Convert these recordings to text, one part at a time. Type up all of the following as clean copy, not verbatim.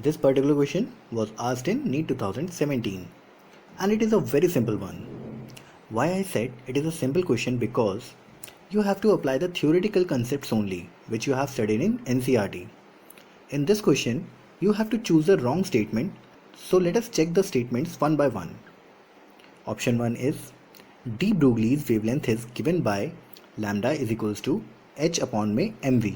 This particular question was asked in NEET 2017 and it is a very simple one. Why I said it is a simple question because you have to apply the theoretical concepts only which you have studied in NCERT. In this question, you have to choose the wrong statement, so let us check the statements one by one. Option 1 is de Broglie's wavelength is given by lambda is equals to h upon mv,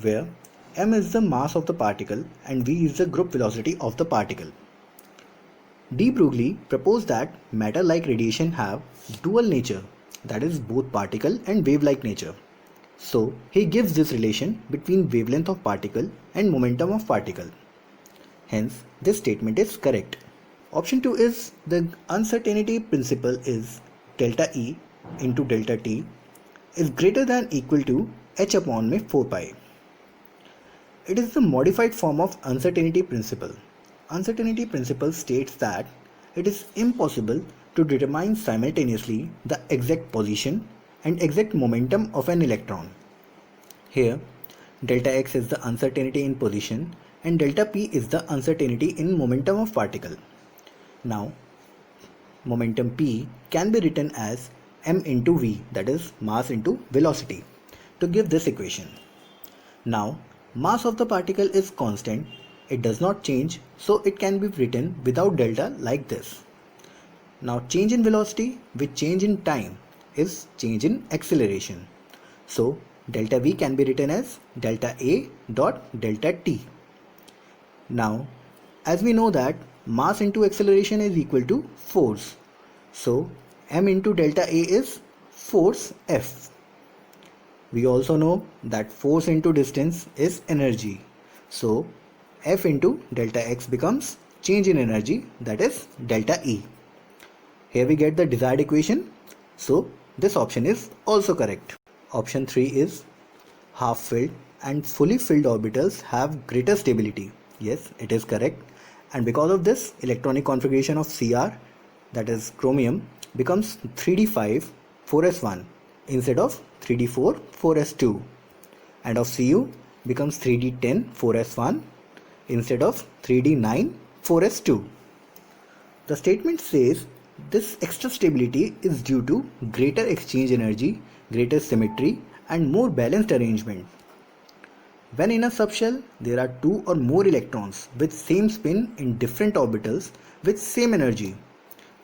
where m is the mass of the particle and v is the group velocity of the particle. De Broglie proposed that matter-like radiation have dual nature, that is both particle and wave-like nature. So he gives this relation between wavelength of particle and momentum of particle. Hence, this statement is correct. Option 2 is the uncertainty principle is delta E into delta T is greater than equal to h upon 4 pi. It is the modified form of uncertainty principle. Uncertainty principle states that it is impossible to determine simultaneously the exact position and exact momentum of an electron. Here, delta x is the uncertainty in position and delta p is the uncertainty in momentum of particle. Now, momentum p can be written as m into v, that is mass into velocity, to give this equation. Now, mass of the particle is constant, it does not change, so it can be written without delta like this. Now change in velocity with change in time is change in acceleration. So delta v can be written as delta a dot delta t. Now as we know that mass into acceleration is equal to force, so m into delta a is force F. We also know that force into distance is energy. So F into delta x becomes change in energy, that is delta E. Here we get the desired equation. So this option is also correct. Option 3 is half filled and fully filled orbitals have greater stability. Yes, it is correct. And because of this, electronic configuration of Cr, that is chromium, becomes 3d5 4s1 instead of 3d4 4s2, and of Cu becomes 3d10 4s1 instead of 3d9 4s2. The statement says this extra stability is due to greater exchange energy, greater symmetry and more balanced arrangement. When in a subshell there are two or more electrons with same spin in different orbitals with same energy,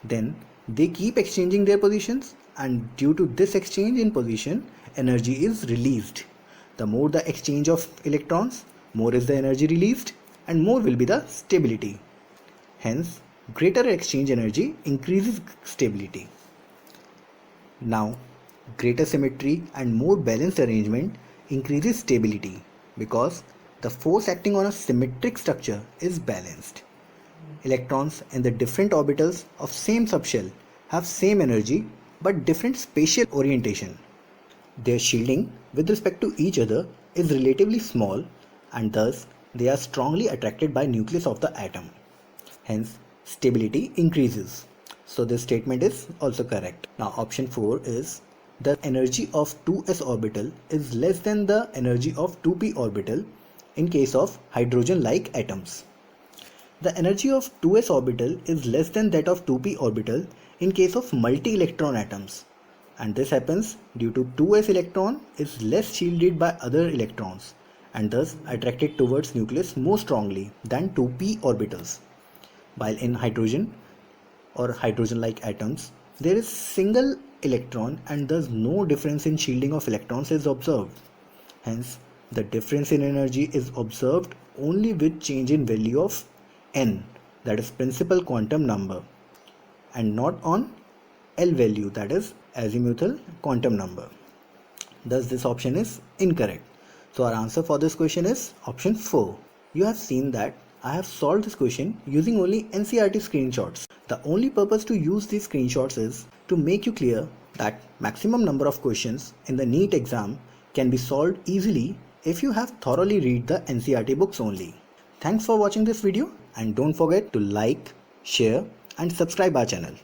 then they keep exchanging their positions, and due to this exchange in position, energy is released. The more the exchange of electrons, more is the energy released and more will be the stability. Hence, greater exchange energy increases stability. Now, greater symmetry and more balanced arrangement increases stability because the force acting on a symmetric structure is balanced. Electrons in the different orbitals of same subshell have same energy but different spatial orientation. Their shielding with respect to each other is relatively small and thus they are strongly attracted by nucleus of the atom. Hence, stability increases. So this statement is also correct. Now option 4 is the energy of 2s orbital is less than the energy of 2p orbital in case of hydrogen-like atoms. The energy of 2s orbital is less than that of 2p orbital in case of multi-electron atoms, and this happens due to 2s electron is less shielded by other electrons and thus attracted towards nucleus more strongly than 2p orbitals. While in hydrogen or hydrogen-like atoms, there is single electron and thus no difference in shielding of electrons is observed. Hence, the difference in energy is observed only with change in value of n, that is principal quantum number, and not on L value, that is azimuthal quantum number. Thus this option is incorrect. So our answer for this question is option 4. You have seen that I have solved this question using only NCERT screenshots. The only purpose to use these screenshots is to make you clear that maximum number of questions in the NEET exam can be solved easily if you have thoroughly read the NCERT books only. Thanks for watching this video and don't forget to like, share and subscribe our channel.